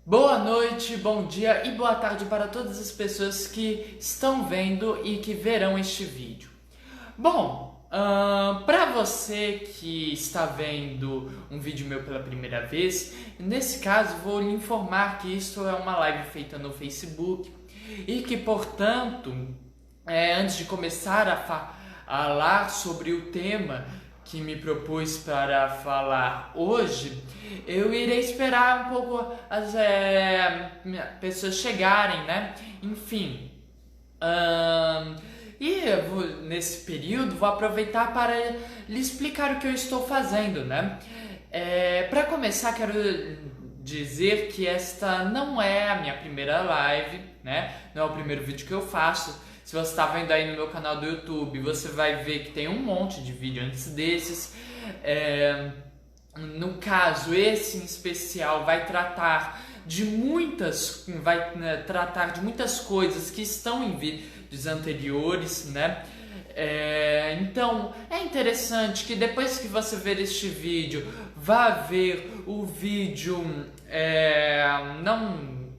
Boa noite, bom dia e boa tarde para todas as pessoas que estão vendo e que verão este vídeo. Bom, para você que está vendo um vídeo meu pela primeira vez, nesse caso vou lhe informar que isto é uma live feita no Facebook e que, portanto, antes de começar a falar sobre o tema que me propus para falar hoje, eu irei esperar um pouco as pessoas chegarem, né? Enfim, nesse período vou aproveitar para lhe explicar o que eu estou fazendo, né? Para começar, quero dizer que esta não é a minha primeira live, né? Não é o primeiro vídeo que eu faço. Se você está vendo aí no meu canal do YouTube, você vai ver que tem um monte de vídeo antes desses. No caso, esse em especial vai tratar de muitas coisas que estão em vídeos anteriores, né? Então é interessante que depois que você ver este vídeo, vá ver o vídeo.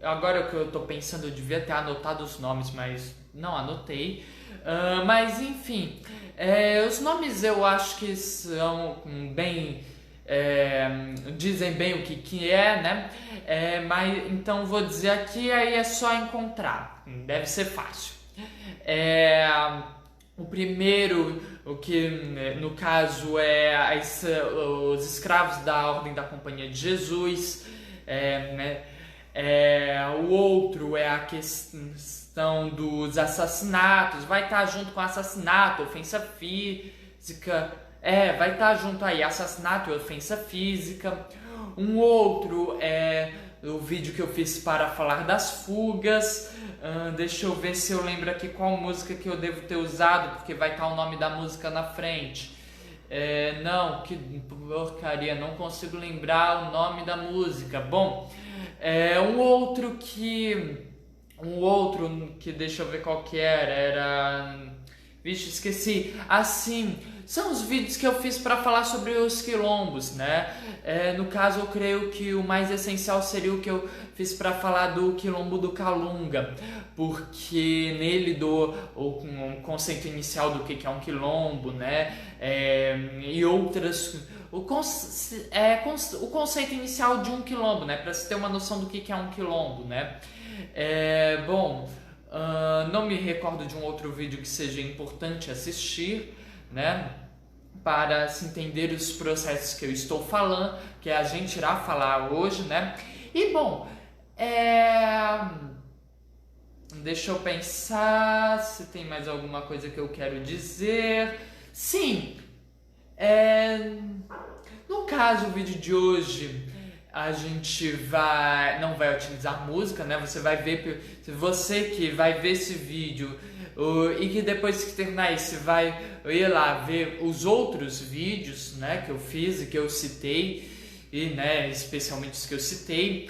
Agora que eu estou pensando, eu devia ter anotado os nomes, mas não anotei. Mas enfim, os nomes eu acho que são bem. Dizem bem o que é, né? Mas então vou dizer aqui, aí é só encontrar, deve ser fácil. O primeiro, o que no caso é os escravos da Ordem da Companhia de Jesus, né? O outro é a questão dos assassinatos, vai estar junto com assassinato, ofensa física, vai estar junto aí, assassinato e ofensa física. Um outro é o vídeo que eu fiz para falar das fugas. Deixa eu ver se eu lembro aqui qual música que eu devo ter usado, porque vai estar o nome da música na frente. Não, que porcaria, não consigo lembrar o nome da música. Bom, um outro que deixa eu ver qual que era. Vixe, esqueci. Assim, são os vídeos que eu fiz para falar sobre os quilombos, né? No caso, eu creio que o mais essencial seria o que eu fiz para falar do quilombo do Calunga, porque nele dou um conceito inicial do que é um quilombo, né? E outras. O conceito inicial de um quilombo, né? Para você ter uma noção do que é um quilombo, né? Não me recordo de um outro vídeo que seja importante assistir, né? Para se entender os processos que eu estou falando, que a gente irá falar hoje, né? E bom, deixa eu pensar se tem mais alguma coisa que eu quero dizer. Sim, no caso, o vídeo de hoje a gente não vai utilizar música, né? Você que vai ver esse vídeo e que depois que terminar isso vai ir lá ver os outros vídeos, né, que eu fiz e que eu citei, e né, especialmente os que eu citei,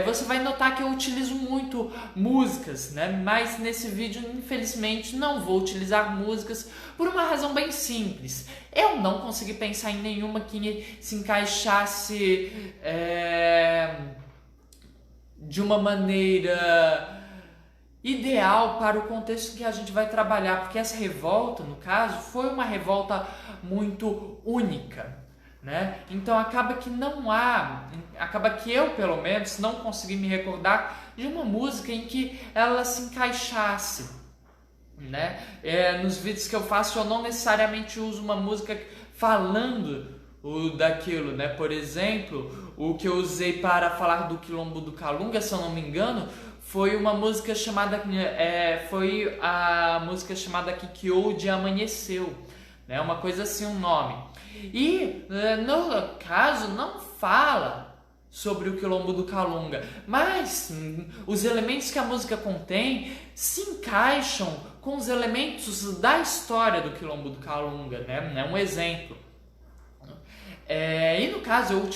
você vai notar que eu utilizo muito músicas, né? Mas nesse vídeo, infelizmente, não vou utilizar músicas por uma razão bem simples. Eu não consegui pensar em nenhuma que se encaixasse de uma maneira ideal para o contexto que a gente vai trabalhar, porque essa revolta, no caso, foi uma revolta muito única, né? Então acaba que eu, pelo menos, não consegui me recordar de uma música em que ela se encaixasse, né? Nos vídeos que eu faço, eu não necessariamente uso uma música falando daquilo, né? Por exemplo, o que eu usei para falar do Quilombo do Calunga, se eu não me engano, foi uma música chamada foi a música chamada Kikyo de Amanheceu, né? Uma coisa assim, um nome. E no caso não fala sobre o Quilombo do Calunga, mas os elementos que a música contém se encaixam com os elementos da história do Quilombo do Calunga, né? Um exemplo. E no caso eu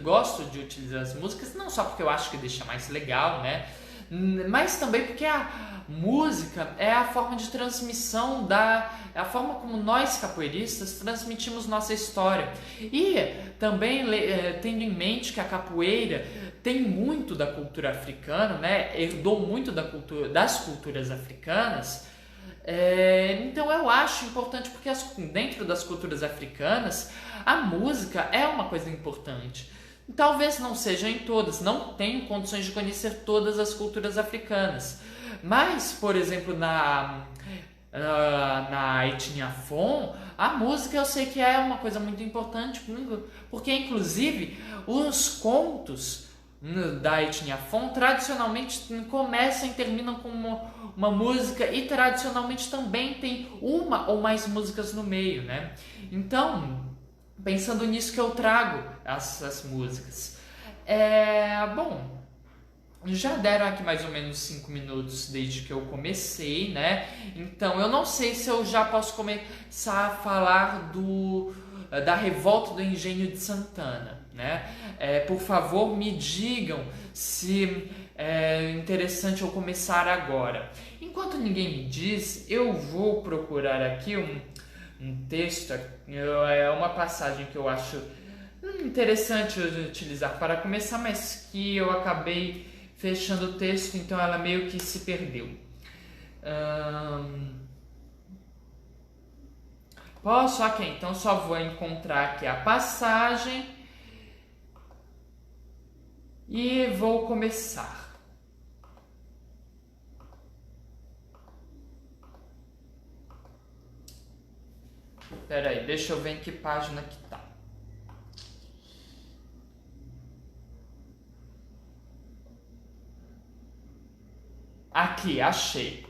gosto de utilizar as músicas não só porque eu acho que deixa mais legal, né? mas também porque a música é a forma de transmissão é a forma como nós capoeiristas transmitimos nossa história. E também tendo em mente que a capoeira tem muito da cultura africana, né? Herdou muito das culturas africanas. Então eu acho importante porque dentro das culturas africanas a música é uma coisa importante. Talvez não seja em todas, não tenho condições de conhecer todas as culturas africanas, mas, por exemplo, na etnia Fon, a música eu sei que é uma coisa muito importante, porque inclusive os contos da etnia Fon tradicionalmente começam e terminam com uma música, e tradicionalmente também tem uma ou mais músicas no meio, né? Então, pensando nisso que eu trago essas músicas. Bom, já deram aqui mais ou menos 5 minutos desde que eu comecei, né? Então eu não sei se eu já posso começar a falar da revolta do Engenho de Santana, né? Por favor, me digam se é interessante eu começar agora. Enquanto ninguém me diz, eu vou procurar aqui um texto, uma passagem que eu acho interessante de utilizar para começar, mas que eu acabei fechando o texto, então ela meio que se perdeu. Posso? Ok, então só vou encontrar aqui a passagem e vou começar. Espera aí, deixa eu ver em que página que tá. Aqui, achei.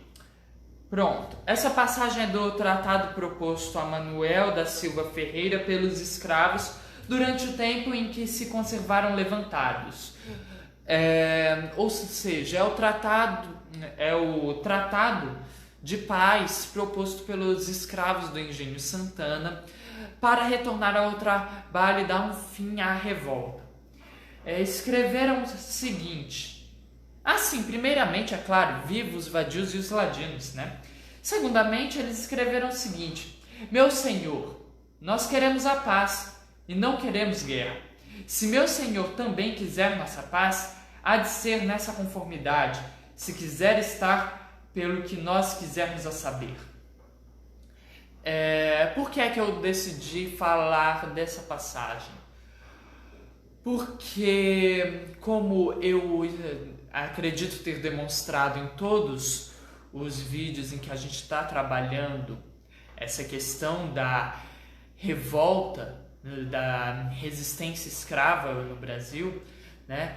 Pronto. Essa passagem é do tratado proposto a Manuel da Silva Ferreira pelos escravos durante o tempo em que se conservaram levantados. Ou seja, é o tratado de paz proposto pelos escravos do Engenho Santana para retornar ao trabalho e dar um fim à revolta. Escreveram o seguinte: assim, primeiramente, é claro, vivos, vadios e os ladinos, né? Segundamente, eles escreveram o seguinte: meu senhor, nós queremos a paz e não queremos guerra. Se meu senhor também quiser nossa paz, há de ser nessa conformidade, se quiser estar pelo que nós quisermos a saber. Por que é que eu decidi falar dessa passagem? Porque, como eu acredito ter demonstrado em todos os vídeos em que a gente está trabalhando essa questão da revolta, da resistência escrava no Brasil, né?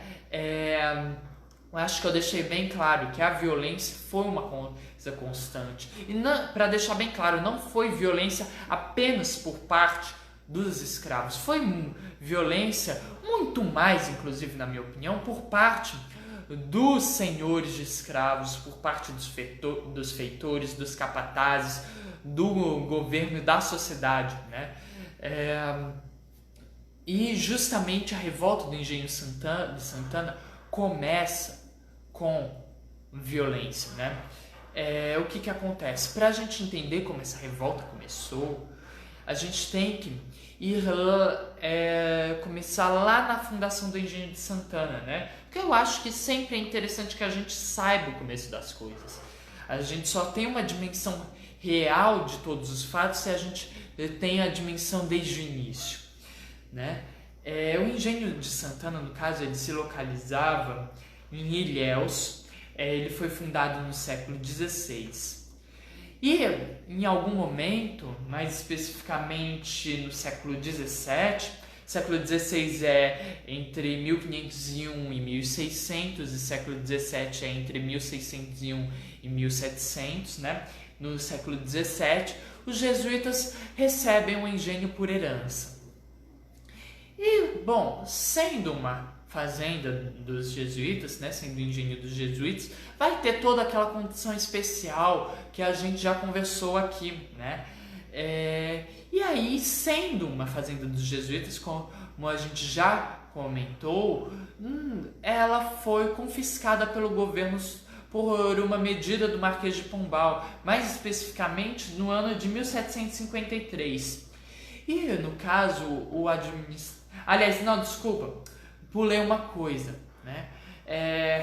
Eu acho que eu deixei bem claro que a violência foi uma coisa constante. E para deixar bem claro, não foi violência apenas por parte dos escravos. Foi violência muito mais, inclusive na minha opinião, por parte dos senhores de escravos, por parte dos feitores, dos capatazes, do governo e da sociedade, né? E justamente a revolta do Engenho de Santana começa com violência, né? O que acontece? Para a gente entender como essa revolta começou, a gente tem que começar lá na fundação do Engenho de Santana, né? Porque eu acho que sempre é interessante que a gente saiba o começo das coisas. A gente só tem uma dimensão real de todos os fatos se a gente tem a dimensão desde o início, né? O Engenho de Santana, no caso, ele se localizava em Ilhéus. Ele foi fundado no século XVI. E em algum momento, mais especificamente no século XVII, século XVI é entre 1501 e 1600, e século XVII é entre 1601 e 1700, né? No século XVII, os jesuítas recebem o engenho por herança. E, bom, sendo uma fazenda dos jesuítas, né, sendo o engenho dos jesuítas, vai ter toda aquela condição especial que a gente já conversou aqui, né? E aí, sendo uma fazenda dos jesuítas, como a gente já comentou, ela foi confiscada pelo governo por uma medida do Marquês de Pombal, mais especificamente no ano de 1753. E no caso, aliás, não, desculpa, pulei uma coisa, né?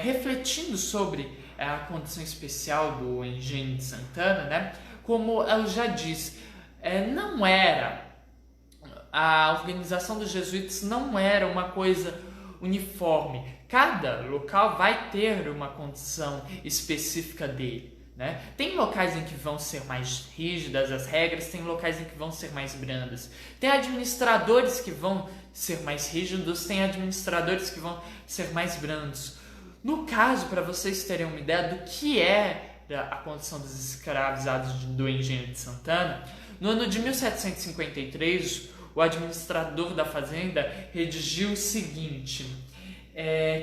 Refletindo sobre a condição especial do Engenho de Santana, né? Como eu já disse, não era a organização dos jesuítas não era uma coisa uniforme. Cada local vai ter uma condição específica dele, né? Tem locais em que vão ser mais rígidas as regras, tem locais em que vão ser mais brandas. Tem administradores que vão ser mais rígidos, tem administradores que vão ser mais brandos. No caso, para vocês terem uma ideia do que é a condição dos escravizados do Engenho de Santana, no ano de 1753, o administrador da fazenda redigiu o seguinte,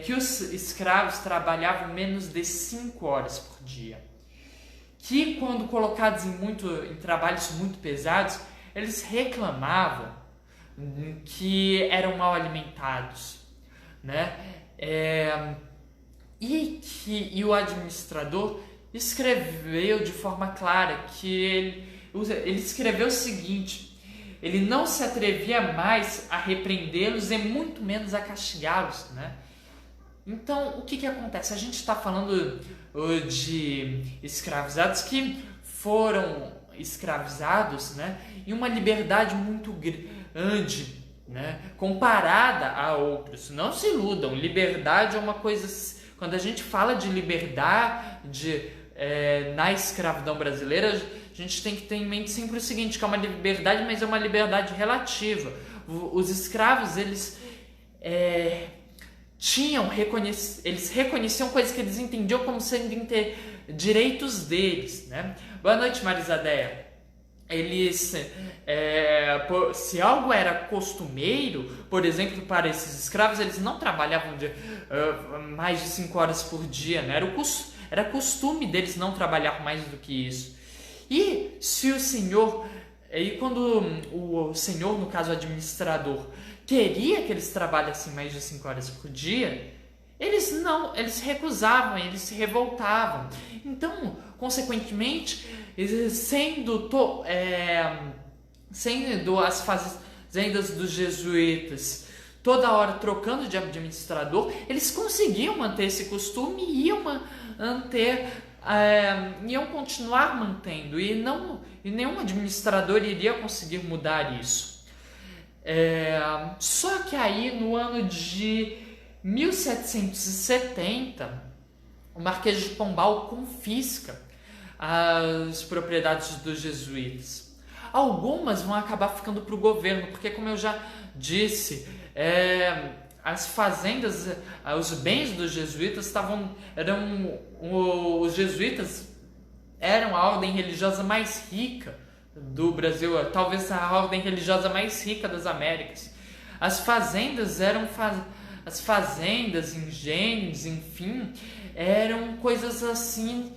que os escravos trabalhavam menos de 5 horas por dia, que quando colocados em trabalhos muito pesados, eles reclamavam que eram mal alimentados, né? E o administrador escreveu de forma clara que ele escreveu o seguinte: ele não se atrevia mais a repreendê-los e muito menos a castigá-los, né? Então, o que acontece? A gente está falando de escravizados que foram escravizados, né, em uma liberdade muito grande, né, comparada a outros. Não se iludam, liberdade é uma coisa... Quando a gente fala de liberdade na escravidão brasileira, a gente tem que ter em mente sempre o seguinte, que é uma liberdade, mas é uma liberdade relativa. Os escravos, eles eles reconheciam coisas que eles entendiam como sendo direitos deles, né? Boa noite, Marisadeia. Eles, se algo era costumeiro, por exemplo, para esses escravos, eles não trabalhavam mais de 5 horas por dia, né? Era costume deles não trabalhar mais do que isso. E se o senhor, quando o senhor, no caso o administrador, queria que eles trabalhassem mais de 5 horas por dia, eles recusavam, eles se revoltavam. Então, consequentemente, sendo as fazendas dos jesuítas toda hora trocando de administrador, eles conseguiam manter esse costume e iam continuar mantendo, e nenhum administrador iria conseguir mudar isso. Só que aí no ano de 1770 o Marquês de Pombal confisca as propriedades dos jesuítas. Algumas vão acabar ficando para o governo, porque, como eu já disse, as fazendas, os bens dos jesuítas os jesuítas eram a ordem religiosa mais rica do Brasil, talvez a ordem religiosa mais rica das Américas. As fazendas as fazendas, engenhos, enfim, eram coisas assim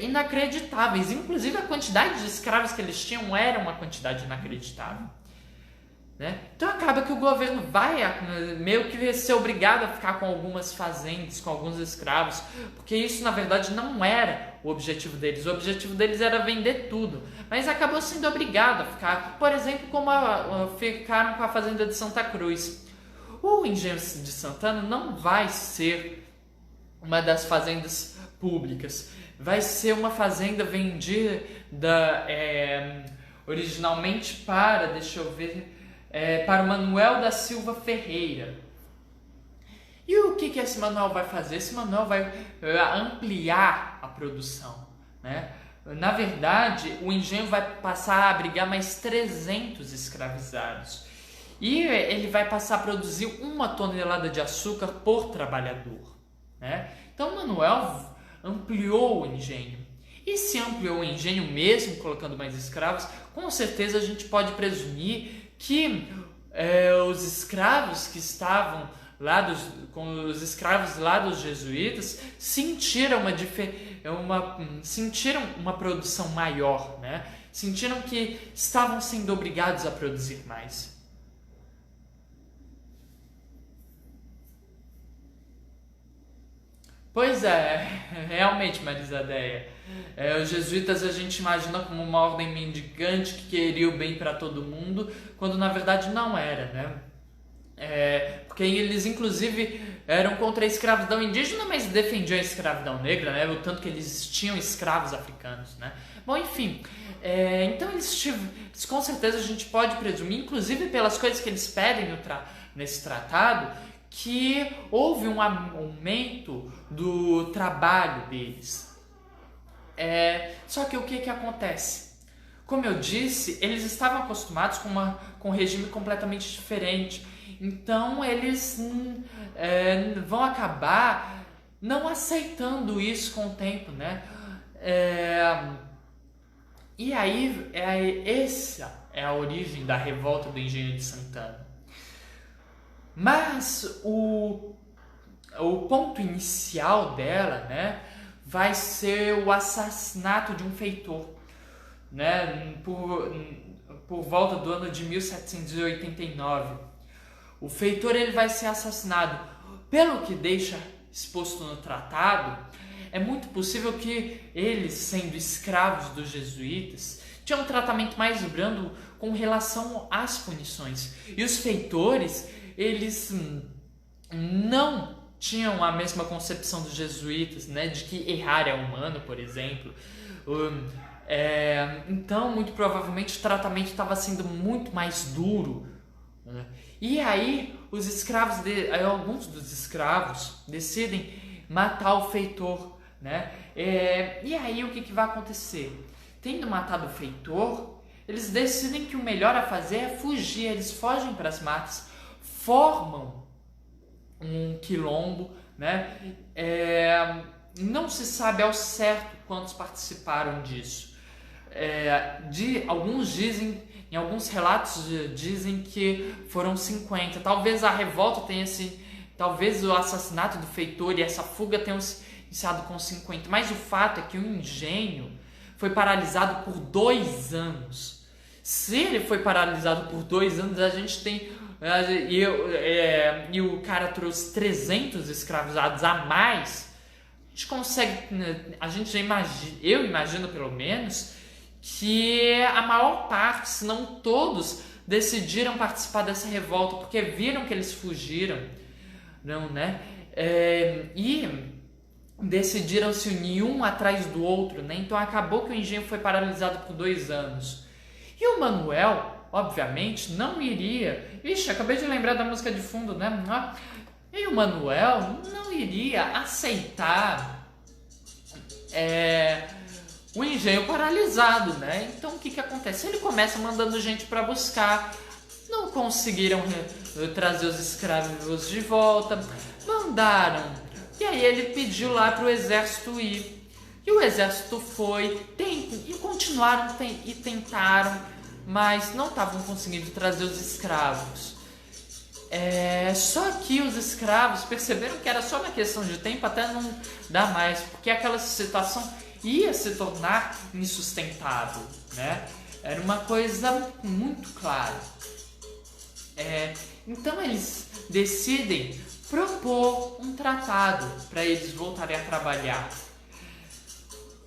inacreditáveis. Inclusive a quantidade de escravos que eles tinham era uma quantidade inacreditável, né? Então acaba que o governo vai meio que ser obrigado a ficar com algumas fazendas, com alguns escravos, porque isso na verdade não era o objetivo deles. O objetivo deles era vender tudo, mas acabou sendo obrigado a ficar, por exemplo, como ficaram com a fazenda de Santa Cruz. O Engenho de Santana não vai ser uma das fazendas públicas, vai ser uma fazenda vendida originalmente para, para o Manuel da Silva Ferreira. E o que esse Manuel vai fazer? Esse Manuel vai ampliar a produção, né? Na verdade, o engenho vai passar a abrigar mais 300 escravizados. E ele vai passar a produzir 1 tonelada de açúcar por trabalhador, né? Então, Manuel ampliou o engenho. E se ampliou o engenho mesmo, colocando mais escravos, com certeza a gente pode presumir que os escravos que estavam lá com os escravos lá dos jesuítas sentiram uma produção maior, né? Sentiram que estavam sendo obrigados a produzir mais. Pois é, realmente, Marisadeia. Os jesuítas a gente imagina como uma ordem mendicante que queria o bem para todo mundo, quando na verdade não era, né? Porque eles inclusive eram contra a escravidão indígena, mas defendiam a escravidão negra, né? O tanto que eles tinham escravos africanos, né? Bom, enfim, então eles com certeza a gente pode presumir, inclusive pelas coisas que eles pedem nesse tratado, que houve um aumento do trabalho deles. Só que o que acontece? Como eu disse, eles estavam acostumados com um regime completamente diferente. Então eles vão acabar não aceitando isso com o tempo, né? E aí, essa é a origem da revolta do Engenho de Santana. Mas o ponto inicial dela, né, vai ser o assassinato de um feitor, né, por volta do ano de 1789. O feitor ele vai ser assassinado. Pelo que deixa exposto no tratado, é muito possível que eles, sendo escravos dos jesuítas, tinham um tratamento mais brando com relação às punições. E os feitores, eles não tinham a mesma concepção dos jesuítas, né, de que errar é humano, por exemplo. Então, muito provavelmente, o tratamento estava sendo muito mais duro, né? E aí, alguns dos escravos decidem matar o feitor, né? E aí, o que vai acontecer? Tendo matado o feitor, eles decidem que o melhor a fazer é fugir. Eles fogem para as matas, formam um quilombo, né? Não se sabe ao certo quantos participaram disso. Alguns dizem, em alguns relatos dizem que foram 50. Talvez a revolta tenha sido, talvez o assassinato do feitor e essa fuga tenham iniciado com 50. Mas o fato é que o engenho foi paralisado por 2 anos. Se ele foi paralisado por 2 anos, a gente tem e o cara trouxe 300 escravizados a mais, a gente consegue, eu imagino pelo menos, que a maior parte, se não todos, decidiram participar dessa revolta, porque viram que eles fugiram, não, né? E decidiram se unir um atrás do outro, né? Então acabou que o engenho foi paralisado por 2 anos. E o Manuel, obviamente, não iria... Ixi, acabei de lembrar da música de fundo, né? E o Manuel não iria aceitar o engenho paralisado, né? Então o que acontece? Ele começa mandando gente para buscar. Não conseguiram trazer os escravos de volta. Mandaram. E aí ele pediu lá para o exército ir. E o exército foi. E continuaram e tentaram. Mas não estavam conseguindo trazer os escravos. Só que os escravos perceberam que era só uma questão de tempo até não dar mais. Porque aquela situação ia se tornar insustentável, né? Era uma coisa muito clara. Então eles decidem propor um tratado para eles voltarem a trabalhar.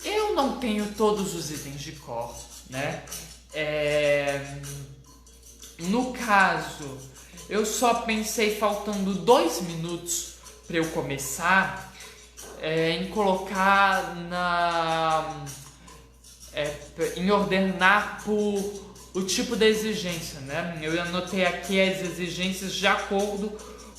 Eu não tenho todos os itens de cor, né? No caso, eu só pensei, faltando 2 minutos para eu começar, em colocar em ordenar por o tipo da exigência, né? Eu anotei aqui as exigências de acordo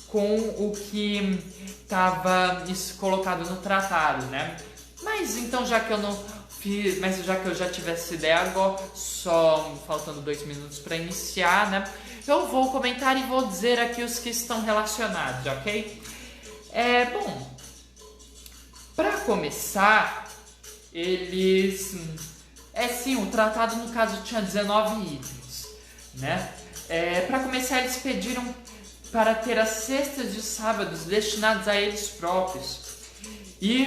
com o que estava colocado no tratado, né? Mas então, já que eu já tivesse ideia agora, só faltando 2 minutos para iniciar, né? Eu vou comentar e vou dizer aqui os que estão relacionados, ok? Bom, para começar, eles... sim, o tratado no caso tinha 19 itens, né? Para começar, eles pediram para ter as sextas e sábados destinados a eles próprios. E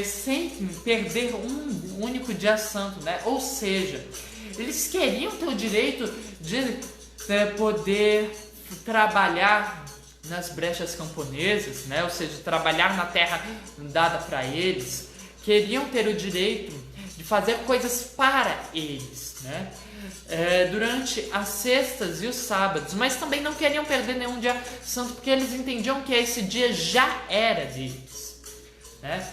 sem perder um único dia santo, né? Ou seja, eles queriam ter o direito de poder trabalhar nas brechas camponesas, né? Ou seja, trabalhar na terra dada para eles, queriam ter o direito de fazer coisas para eles, né? Durante as sextas e os sábados, mas também não queriam perder nenhum dia santo, porque eles entendiam que esse dia já era deles, né?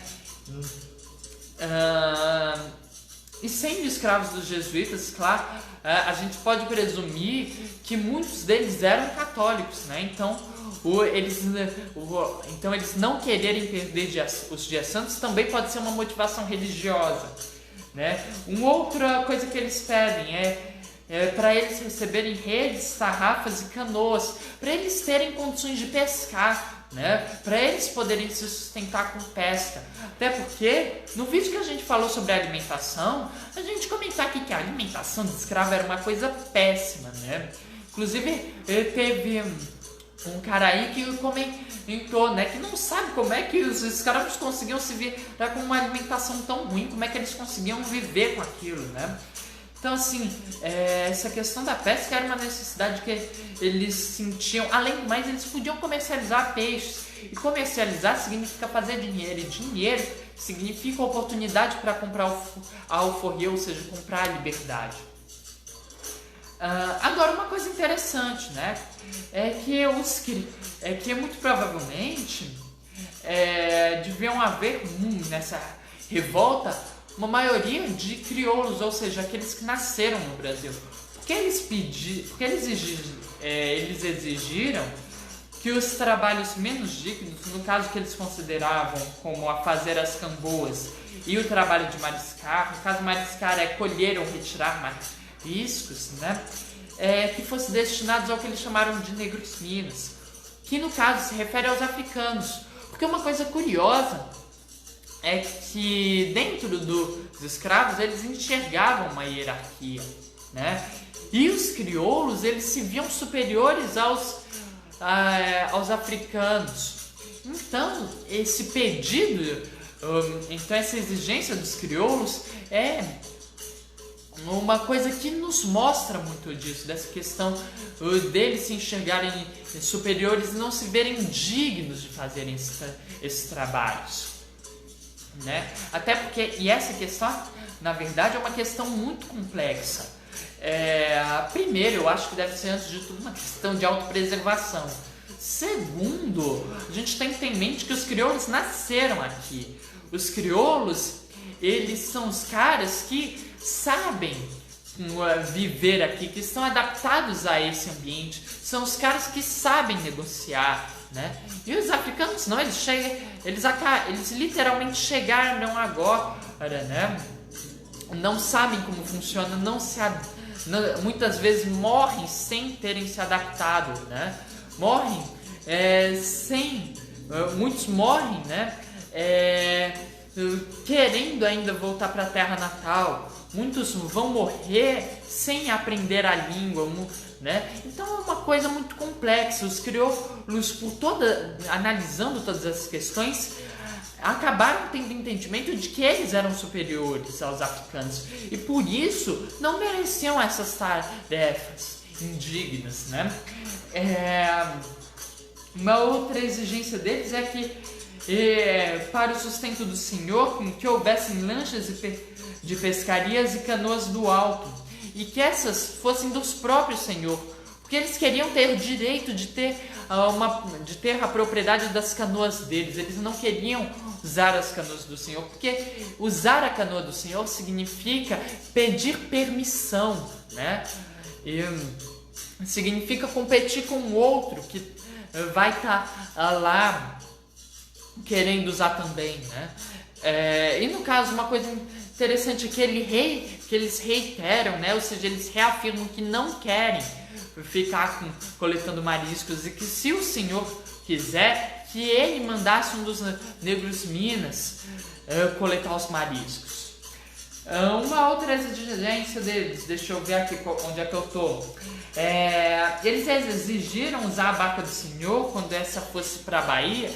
E sendo escravos dos jesuítas, claro, a gente pode presumir que muitos deles eram católicos, né? Então eles não quererem perder os dias santos também pode ser uma motivação religiosa, né? Uma outra coisa que eles pedem é para eles receberem redes, tarrafas e canoas, para eles terem condições de pescar, né? Para eles poderem se sustentar com pesca. Até porque no vídeo que a gente falou sobre a alimentação, a gente comentou aqui que a alimentação de escravo era uma coisa péssima, né? Inclusive teve um cara aí que comentou, né, que não sabe como é que os escravos conseguiam se virar com uma alimentação tão ruim, como é que eles conseguiam viver com aquilo, né? Então, assim, essa questão da pesca era uma necessidade que eles sentiam. Além do mais, eles podiam comercializar peixes. E comercializar significa fazer dinheiro. E dinheiro significa oportunidade para comprar a alforria, ou seja, comprar a liberdade. Agora, uma coisa interessante, né? É que muito provavelmente deviam haver nessa revolta uma maioria de crioulos, ou seja, aqueles que nasceram no Brasil. Porque eles exigiram que os trabalhos menos dignos, no caso que eles consideravam como a fazer as camboas e o trabalho de mariscar, no caso mariscar é colher ou retirar mariscos, né? Que fossem destinados ao que eles chamaram de negros minas, que no caso se refere aos africanos. Porque uma coisa curiosa é que dentro dos escravos eles enxergavam uma hierarquia, né? E os crioulos eles se viam superiores aos africanos. Então esse pedido, essa exigência dos crioulos é uma coisa que nos mostra muito disso, dessa questão deles se enxergarem superiores e não se verem dignos de fazerem esses trabalhos, né? Até porque, e essa questão, na verdade, é uma questão muito complexa. Primeiro, eu acho que deve ser, antes de tudo, uma questão de autopreservação. Segundo, a gente tem que ter em mente que os crioulos nasceram aqui. Os crioulos, eles são os caras que sabem viver aqui, que estão adaptados a esse ambiente, são os caras que sabem negociar, né? E os africanos não, eles literalmente chegaram agora, né? Não sabem como funciona, muitas vezes morrem sem terem se adaptado, né? Muitos morrem, né? Querendo ainda voltar para a terra natal. Muitos vão morrer sem aprender a língua, né? Então é uma coisa muito complexa. Os crioulos, analisando todas essas questões, acabaram tendo entendimento de que eles eram superiores aos africanos e por isso não mereciam essas tarefas indignas, né? Uma outra exigência deles é que para o sustento do Senhor, que houvessem lanchas de pescarias e canoas do alto, e que essas fossem dos próprios Senhor, porque eles queriam ter o direito de ter a propriedade das canoas deles. Eles não queriam usar as canoas do Senhor, porque usar a canoa do Senhor significa pedir permissão, né? E significa competir com o outro que vai estar lá querendo usar também, né? E no caso, uma coisa interessante é que eles reiteram, né? Ou seja, eles reafirmam que não querem ficar coletando mariscos e que se o Senhor quiser, que ele mandasse um dos negros minas coletar os mariscos. Uma outra exigência deles, deixa eu ver aqui onde é que eu tô. Eles exigiram usar a barca do Senhor quando essa fosse para a Bahia,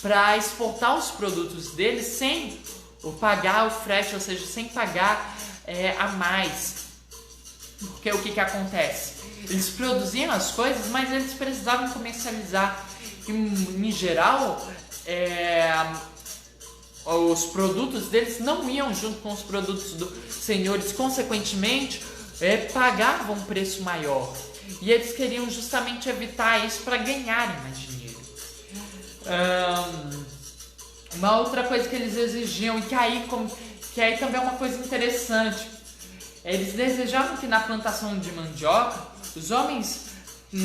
para exportar os produtos deles sem pagar o frete, ou seja, sem pagar a mais. Porque o que acontece? Eles produziam as coisas, mas eles precisavam comercializar. em geral, os produtos deles não iam junto com os produtos dos senhores, consequentemente, pagavam um preço maior. E eles queriam justamente evitar isso para ganharem mais dinheiro. Uma outra coisa que eles exigiam, e que aí também é uma coisa interessante, eles desejavam que na plantação de mandioca os homens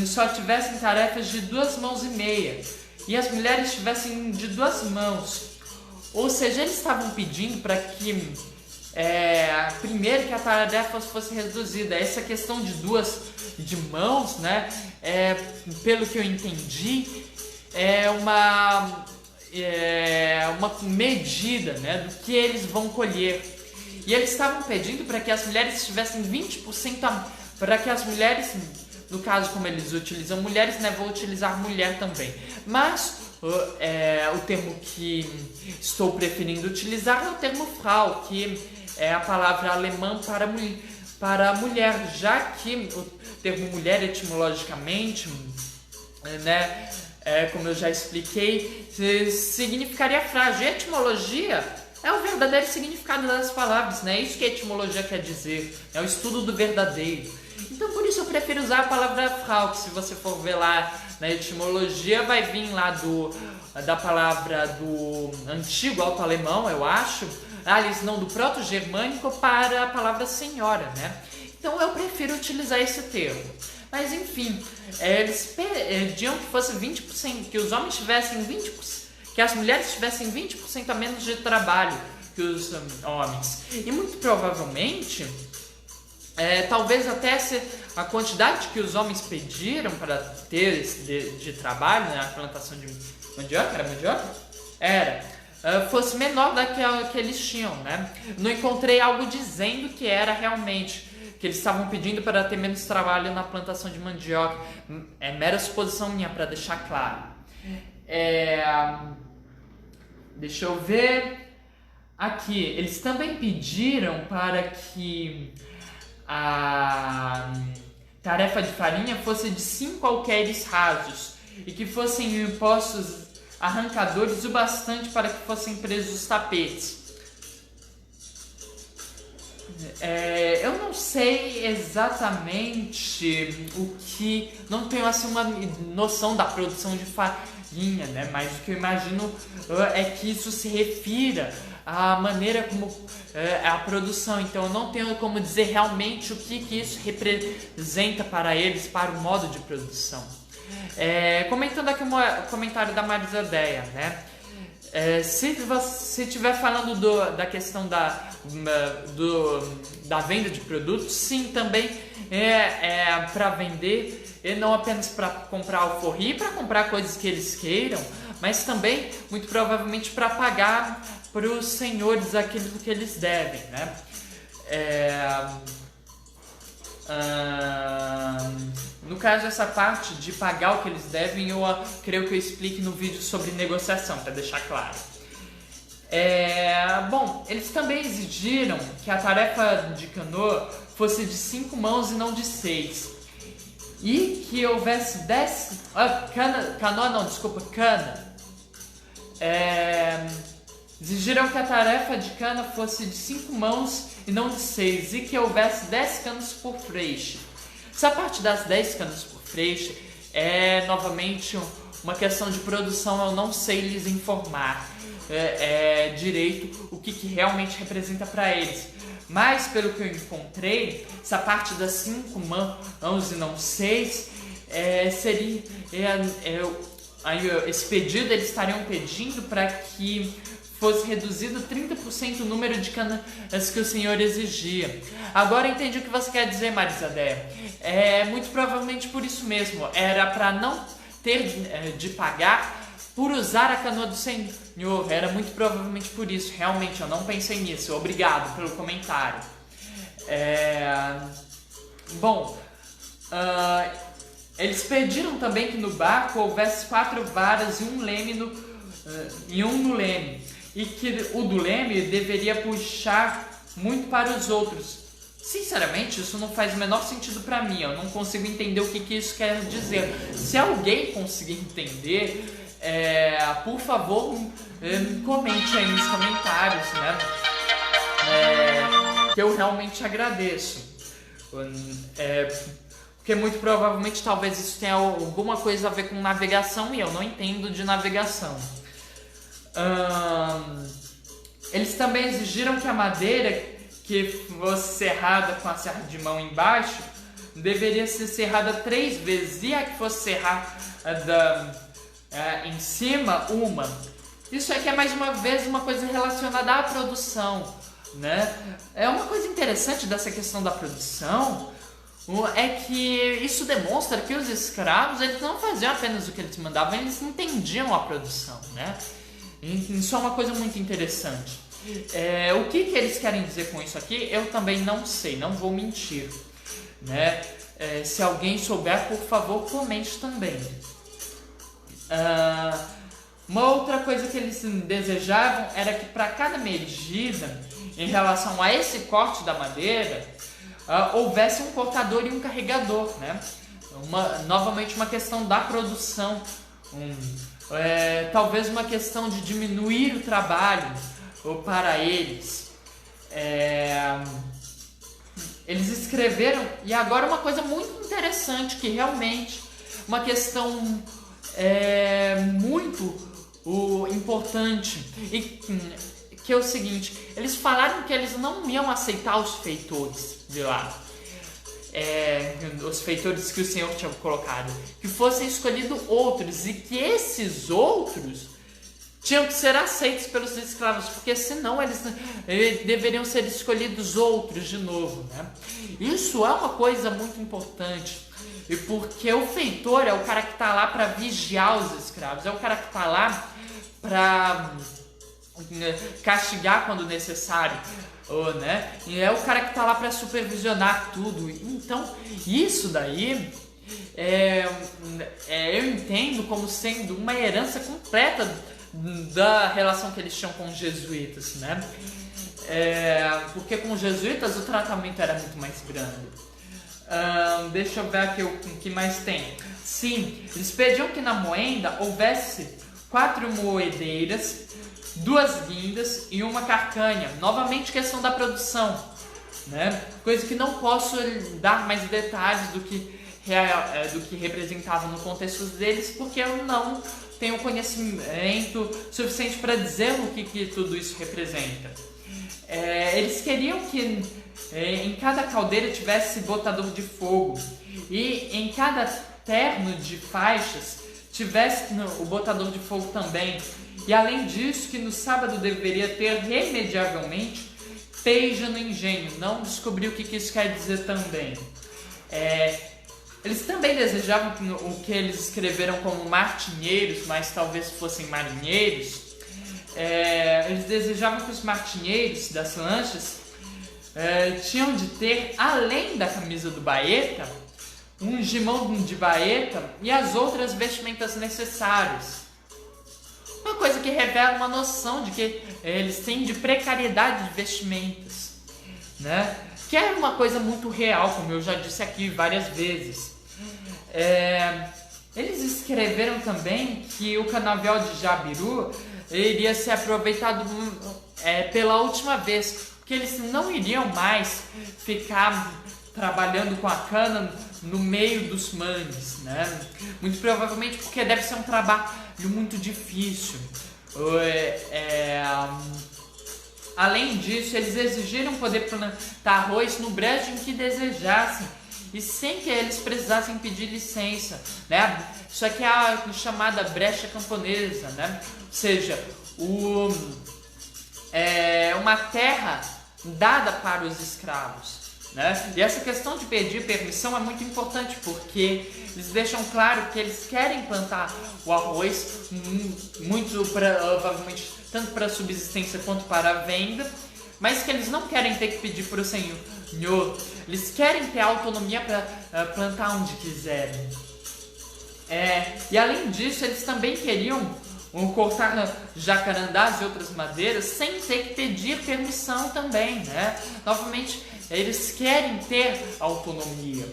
só tivessem tarefas de 2 mãos e meia e as mulheres tivessem de 2 mãos. Ou seja, eles estavam pedindo para que primeiro que a tarefa fosse reduzida. Essa questão de mãos, né? Pelo que eu entendi, é uma medida, né, do que eles vão colher. E eles estavam pedindo para que as mulheres tivessem 20%, para que as mulheres, no caso como eles utilizam mulheres, né, vou utilizar mulher também. Mas o termo que estou preferindo utilizar é o termo Frau, que é a palavra alemã para mulher, já que o termo mulher etimologicamente, né, como eu já expliquei, significaria frágil. E etimologia é o verdadeiro significado das palavras, né? É isso que a etimologia quer dizer, é o estudo do verdadeiro. Então por isso eu prefiro usar a palavra Frau, que se você for ver lá na etimologia vai vir lá da palavra do antigo alto-alemão, eu acho, aliás, não, do proto-germânico para a palavra senhora, né? Então eu prefiro utilizar esse termo. Mas enfim, eles pediam que fosse 20%, que os homens tivessem 20%, que as mulheres tivessem 20% a menos de trabalho que os homens. E muito provavelmente, talvez até a quantidade que os homens pediram para ter de trabalho, né, a plantação de mandioca, era mandioca? Fosse menor da que eles tinham, né? Não encontrei algo dizendo que era realmente que eles estavam pedindo para ter menos trabalho na plantação de mandioca. É mera suposição minha, para deixar claro. Deixa eu ver. Aqui, eles também pediram para que a tarefa de farinha fosse de 5 alqueires rasos e que fossem postos arrancadores o bastante para que fossem presos os tapetes. Eu não sei exatamente não tenho assim uma noção da produção de farinha, né? Mas o que eu imagino é que isso se refira à maneira como é a produção. Então eu não tenho como dizer realmente o que isso representa para eles, para o modo de produção. Comentando aqui um comentário da Marisadeia, né? Se estiver falando da questão da venda de produtos, sim, também para vender, e não apenas para comprar alforria, para comprar coisas que eles queiram, mas também, muito provavelmente, para pagar para os senhores aquilo que eles devem, né? No caso, essa parte de pagar o que eles devem, eu creio que eu explique no vídeo sobre negociação, para deixar claro. Bom, eles também exigiram que a tarefa de canoa fosse de 5 mãos e não de 6. E que houvesse 10... cana. Exigiram que a tarefa de cana fosse de 5 mãos e não de 6, e que houvesse 10 canos por freixe. Essa parte das 10 canos por freixe é novamente uma questão de produção, eu não sei lhes informar direito o que realmente representa para eles. Mas pelo que eu encontrei, essa parte das 5 mãos e não 6 seria esse pedido, eles estariam pedindo para que fosse reduzido 30% o número de canas que o senhor exigia. Agora entendi o que você quer dizer, Marisadeia. Muito provavelmente por isso mesmo. Era para não ter de pagar por usar a canoa do senhor. Era muito provavelmente por isso. Realmente, eu não pensei nisso. Obrigado pelo comentário. Bom, eles pediram também que no barco houvesse 4 varas e um leme no leme. E que o do leme deveria puxar muito para os outros, Sinceramente, isso não faz o menor sentido para mim. Eu não consigo entender o que isso quer dizer. Se alguém conseguir entender, por favor, comente aí nos comentários, né? Que eu realmente agradeço. Porque muito provavelmente talvez isso tenha alguma coisa a ver com navegação e eu não entendo de navegação. Eles também exigiram que a madeira que fosse serrada com a serra de mão embaixo deveria ser serrada 3 vezes e a que fosse serrada em cima, uma. Isso aqui é mais uma vez uma coisa relacionada à produção, né? É uma coisa interessante dessa questão da produção, é que isso demonstra que os escravos, eles não faziam apenas o que eles mandavam, eles entendiam a produção, né? Isso é uma coisa muito interessante. O que eles querem dizer com isso aqui, eu também não sei, não vou mentir, né? Se alguém souber, por favor, comente também. Uma outra coisa que eles desejavam era que para cada medida, em relação a esse corte da madeira, houvesse um cortador e um carregador, né? Novamente uma questão da produção, talvez uma questão de diminuir o trabalho para eles. Eles escreveram, e agora uma coisa muito interessante, que realmente uma questão muito importante, e que é o seguinte: eles falaram que eles não iam aceitar os feitores de lá, os feitores que o Senhor tinha colocado, que fossem escolhidos outros, e que esses outros tinham que ser aceitos pelos escravos, porque senão eles deveriam ser escolhidos outros de novo, né? Isso é uma coisa muito importante, e porque o feitor é o cara que está lá para vigiar os escravos, é o cara que está lá para castigar quando necessário, né? E é o cara que está lá para supervisionar tudo. Então, isso daí eu entendo como sendo uma herança completa da relação que eles tinham com os jesuítas, né? Porque com os jesuítas o tratamento era muito mais grande. Deixa eu ver aqui o que mais tem. Sim, eles pediam que na moenda houvesse 4 moedeiras, 2 guindas e uma carcanha. Novamente questão da produção, né? Coisa que não posso dar mais detalhes do que representava no contexto deles, porque eu não tenho conhecimento suficiente para dizer o que tudo isso representa. Eles queriam que em cada caldeira tivesse botador de fogo, e em cada terno de faixas tivesse o botador de fogo também. E além disso, que no sábado deveria ter remediavelmente peja no engenho. Não descobri o que isso quer dizer também. Eles também desejavam o que eles escreveram como martinheiros, mas talvez fossem marinheiros. Eles desejavam que os martinheiros das lanchas tinham de ter, além da camisa do baeta, um gimão de baeta e as outras vestimentas necessárias. Uma coisa que revela uma noção de que eles têm de precariedade de vestimentas, né? Que é uma coisa muito real, como eu já disse aqui várias vezes. Eles escreveram também que o canavial de Jabiru iria ser aproveitado pela última vez, porque eles não iriam mais ficar trabalhando com a cana no meio dos mangues, né? Muito provavelmente porque deve ser um trabalho muito difícil. Além disso, eles exigiram poder plantar arroz no brejo em que desejassem e sem que eles precisassem pedir licença, né? Isso aqui é a chamada brecha camponesa, né? Ou seja, uma terra dada para os escravos, né? E essa questão de pedir permissão é muito importante, porque eles deixam claro que eles querem plantar o arroz, muito provavelmente tanto para subsistência quanto para a venda, mas que eles não querem ter que pedir para o senhor, eles querem ter autonomia para plantar onde quiserem. E além disso, eles também queriam cortar jacarandás e outras madeiras sem ter que pedir permissão também, né? Novamente, Eles querem ter autonomia.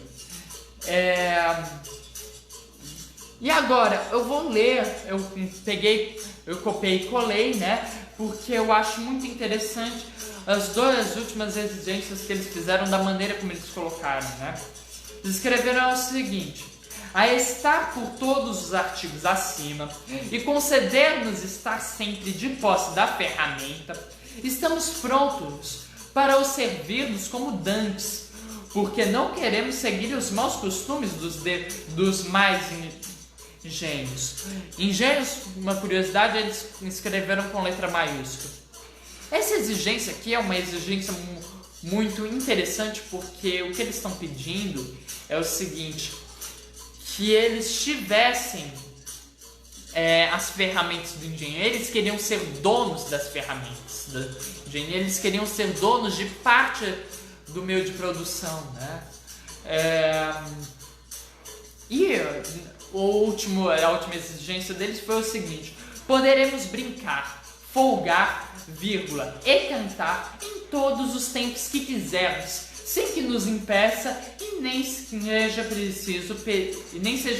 E agora, eu vou ler, eu copiei e colei, né? Porque eu acho muito interessante as duas últimas exigências que eles fizeram da maneira como eles colocaram, né? Eles escreveram o seguinte: a estar por todos os artigos acima e conceder-nos estar sempre de posse da ferramenta, estamos prontos para os servirmos como dantes, porque não queremos seguir os maus costumes dos mais engenhos. Engenhos, uma curiosidade, eles escreveram com letra maiúscula. Essa exigência aqui é uma exigência muito interessante, porque o que eles estão pedindo é o seguinte: que eles tivessem as ferramentas do engenho. Eles queriam ser donos das ferramentas do engenho, eles queriam ser donos de parte do meio de produção, né? E a última exigência deles foi o seguinte: poderemos brincar, folgar, vírgula, e cantar em todos os tempos que quisermos, sem que nos impeça e nem seja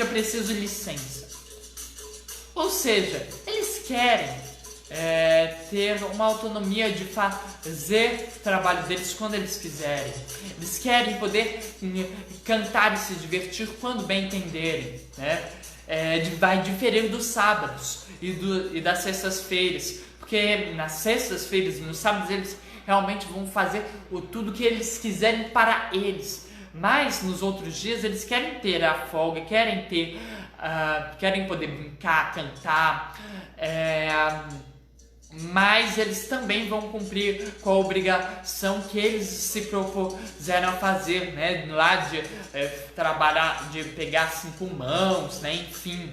preciso licença. Ou seja, eles querem ter uma autonomia de fazer o trabalho deles quando eles quiserem. Eles querem poder cantar e se divertir quando bem entenderem, né? Vai diferir dos sábados e das sextas-feiras, porque nas sextas-feiras e nos sábados eles realmente vão fazer tudo que eles quiserem para eles. Mas nos outros dias eles querem ter a folga, querem poder brincar, cantar, mas eles também vão cumprir com a obrigação que eles se propuseram a fazer, né? Lá de trabalhar, de pegar 5 mãos, né? Enfim.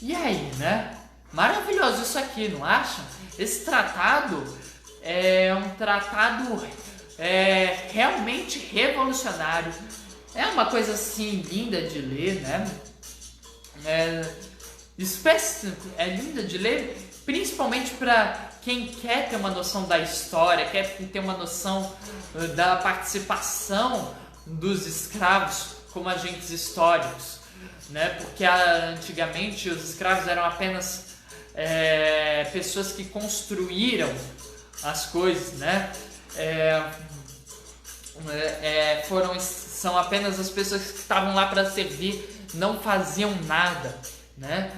E aí, né? Maravilhoso isso aqui, não acham? Esse tratado é um tratado realmente revolucionário. É uma coisa assim linda de ler, né? É linda de ler, principalmente para quem quer ter uma noção da história, quer ter uma noção da participação dos escravos como agentes históricos, né? Porque antigamente os escravos eram apenas pessoas que construíram as coisas, né? São apenas as pessoas que estavam lá para servir, não faziam nada, né?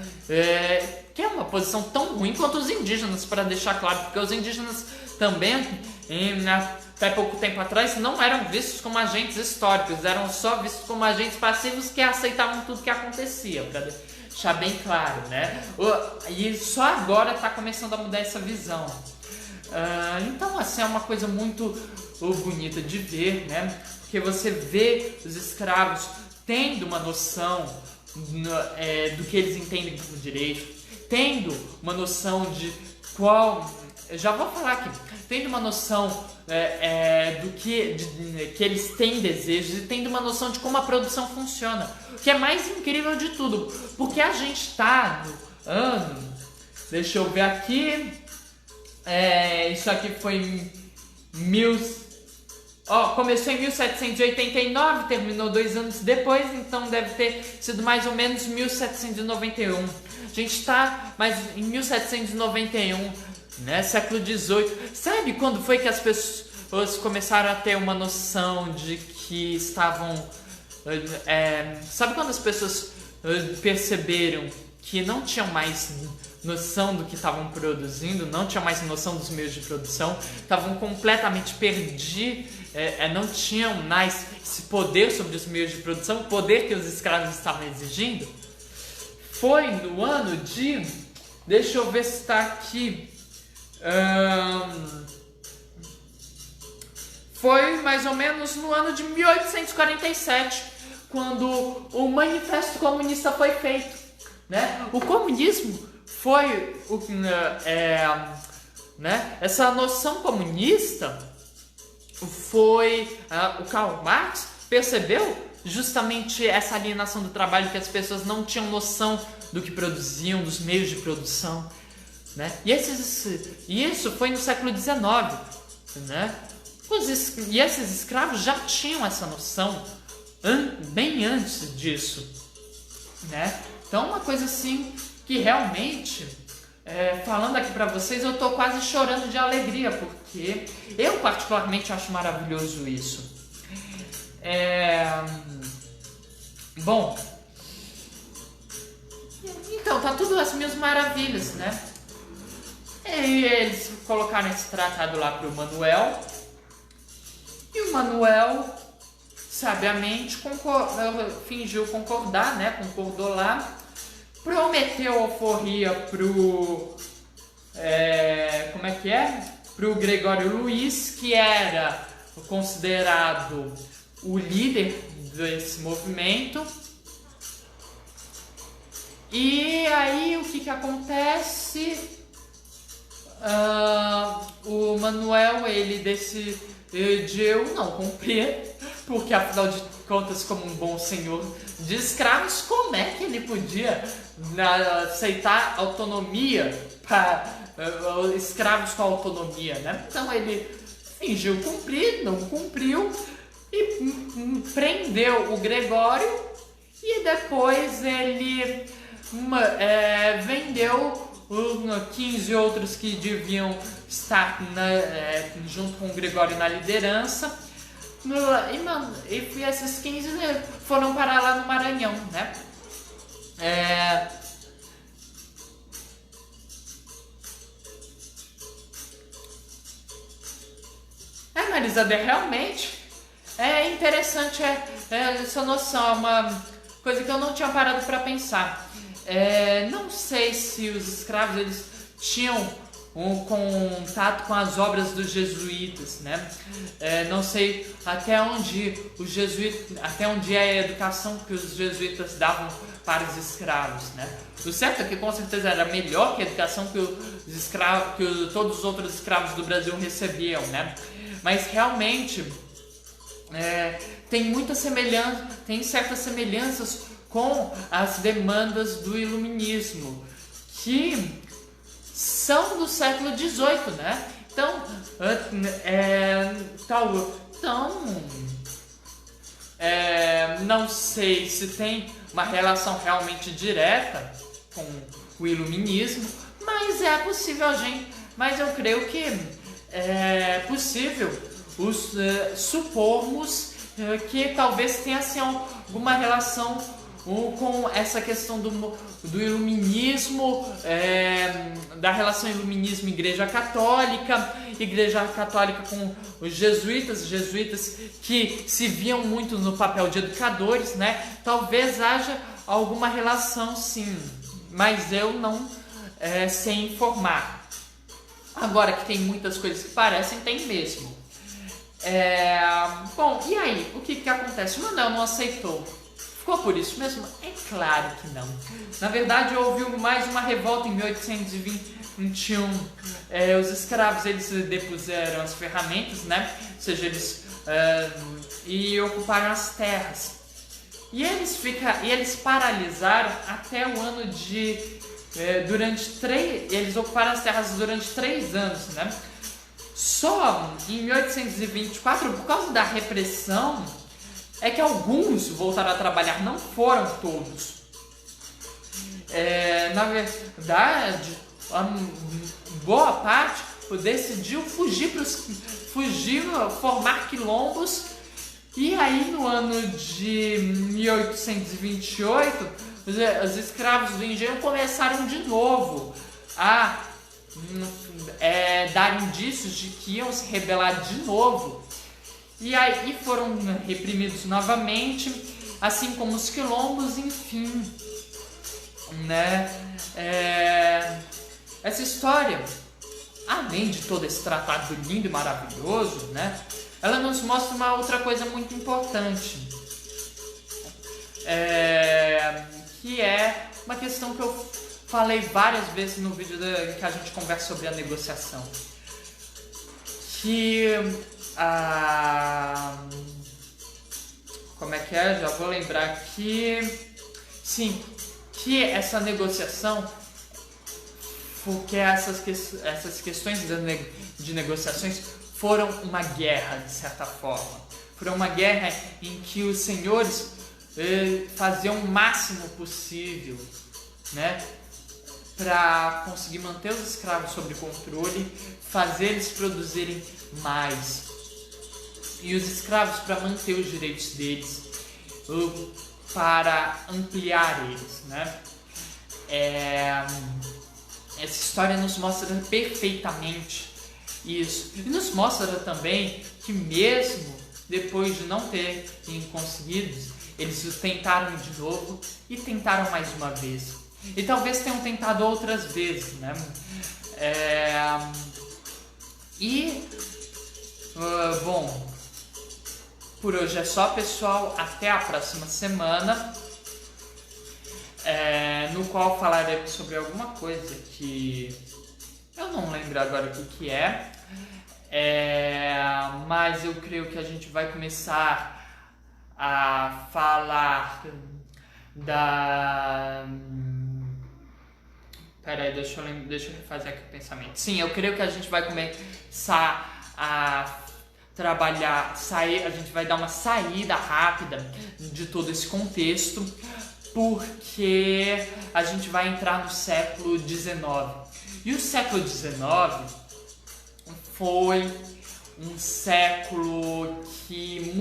Que é uma posição tão ruim quanto os indígenas, para deixar claro, porque os indígenas também, até pouco tempo atrás, não eram vistos como agentes históricos, eram só vistos como agentes passivos que aceitavam tudo que acontecia, para deixar bem claro, né? E só agora está começando a mudar essa visão. Então, assim, é uma coisa muito bonita de ver, né? Porque você vê os escravos tendo uma noção do que eles entendem como direito, tendo uma noção de qual... Já vou falar aqui. Tendo uma noção do que eles têm desejos e tendo uma noção de como a produção funciona. O que é mais incrível de tudo. Porque a gente está no ano... Deixa eu ver aqui... isso aqui foi começou em 1789, terminou 2 anos depois, então deve ter sido mais ou menos 1791. A gente está mais em 1791, né, século XVIII. Sabe quando foi que as pessoas começaram a ter uma noção de que estavam... sabe quando as pessoas perceberam que não tinham mais noção do que estavam produzindo, não tinham mais noção dos meios de produção, estavam completamente perdidos, não tinham mais esse poder sobre os meios de produção, o poder que os escravos estavam exigindo? Foi no ano de... Deixa eu ver se está aqui... foi mais ou menos no ano de 1847, quando o Manifesto Comunista foi feito, né? O comunismo foi essa noção comunista foi o Karl Marx percebeu justamente essa alienação do trabalho, que as pessoas não tinham noção do que produziam, dos meios de produção, né? E isso foi no século XIX, né? E esses escravos já tinham essa noção bem antes disso, né? Então, uma coisa assim que realmente, falando aqui pra vocês, eu tô quase chorando de alegria, porque eu particularmente acho maravilhoso isso. Bom, então tá tudo as mil maravilhas, né? E eles colocaram esse tratado lá pro Manuel, e o Manuel sabiamente fingiu concordar, né? Concordou lá, prometeu alforria pro pro Gregório Luiz, que era considerado o líder desse movimento. E aí o que acontece? O Manuel, ele decidiu não cumprir, porque afinal de contas, como um bom senhor de escravos, como é que ele podia aceitar autonomia para escravos com autonomia, né? Então ele fingiu cumprir, não cumpriu e prendeu o Gregório, e depois ele vendeu 15 outros que deviam estar junto com o Gregório na liderança, e esses 15 foram parar lá no Maranhão, né? Marisa, realmente é interessante essa noção, é uma coisa que eu não tinha parado para pensar. Não sei se os escravos eles tinham um contato com as obras dos jesuítas, né? Não sei até onde é a educação que os jesuítas davam para os escravos, né? O certo é que com certeza era melhor que a educação que todos os outros escravos do Brasil recebiam, né? Mas realmente tem certas semelhanças com as demandas do iluminismo, que são do século XVIII, né? Então, não sei se tem uma relação realmente direta com o iluminismo, mas mas eu creio que é possível supormos que talvez tenha assim, alguma relação com essa questão do iluminismo, da relação iluminismo Igreja Católica com os jesuítas que se viam muito no papel de educadores, né? Talvez haja alguma relação, sim, mas eu não sei informar. Agora que tem muitas coisas que parecem, tem mesmo. Bom, e aí? O que acontece? O Manuel não aceitou. Ficou por isso mesmo? É claro que não. Na verdade, houve mais uma revolta em 1821. Os escravos eles depuseram as ferramentas, né? Ou seja, e ocuparam as terras. E eles paralisaram até o ano de eles ocuparam as terras durante 3 anos, né? Só em 1824, por causa da repressão, é que alguns voltaram a trabalhar, não foram todos. Na verdade, boa parte decidiu formar quilombos, e aí no ano de 1828, os escravos do engenho começaram de novo a dar indícios de que iam se rebelar de novo. E aí foram reprimidos novamente, assim como os quilombos, enfim, né? Essa história, além de todo esse tratado lindo e maravilhoso, né? Ela nos mostra uma outra coisa muito importante, que é uma questão que eu falei várias vezes no vídeo que a gente conversa sobre a negociação, que como é que é? Já vou lembrar aqui. Sim, que essa negociação porque essas questões de negociações foram uma guerra, de certa forma. Foram uma guerra em que os senhores faziam o máximo possível, né, para conseguir manter os escravos sob controle, fazer eles produzirem mais. E os escravos para manter os direitos deles, para ampliar eles, né? Essa história nos mostra perfeitamente isso. E nos mostra também que mesmo depois de não terem conseguido, eles tentaram de novo e tentaram mais uma vez. E talvez tenham tentado outras vezes, né? Bom, por hoje é só, pessoal. Até a próxima semana, no qual falaremos sobre alguma coisa que eu não lembro agora o que é, mas eu creio que a gente vai começar a falar da... Peraí, deixa eu refazer aqui o pensamento. Sim, eu creio que a gente vai começar a trabalhar, a gente vai dar uma saída rápida de todo esse contexto, porque a gente vai entrar no século XIX. E o século XIX foi um século que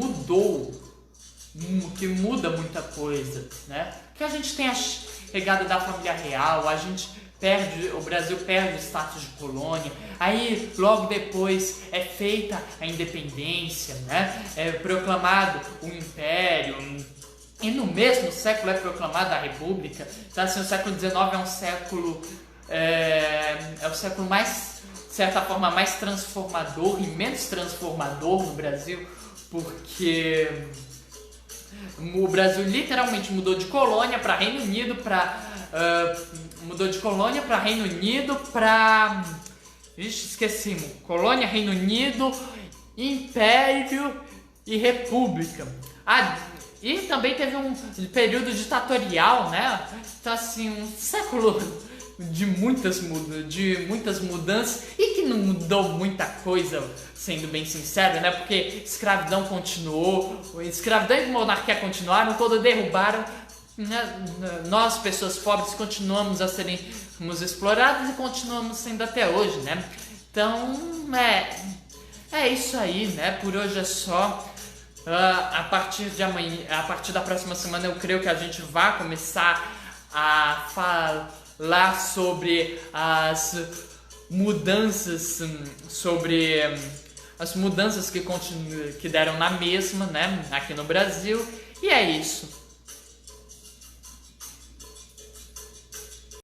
muda muita coisa, né? Porque a gente tem a chegada da família real, o Brasil perde o status de colônia, aí logo depois é feita a independência, né? É proclamado o império, e no mesmo século é proclamada a república. Então assim, o século XIX é o século mais, de certa forma, mais transformador e menos transformador no Brasil, porque o Brasil literalmente mudou de colônia para Reino Unido, colônia, Reino Unido, Império e República. E também teve um período ditatorial, né? Então assim, um século de muitas mudanças e que não mudou muita coisa, sendo bem sincero, né? Porque escravidão continuou, escravidão e monarquia continuaram, quando derrubaram, né? Nós, pessoas pobres, continuamos a sermos explorados e continuamos sendo até hoje, né? Então, é isso aí, né? Por hoje é só. A partir de amanhã, a partir da próxima semana, eu creio que a gente vai começar a falar sobre as mudanças, que deram na mesma, né, aqui no Brasil. E é isso.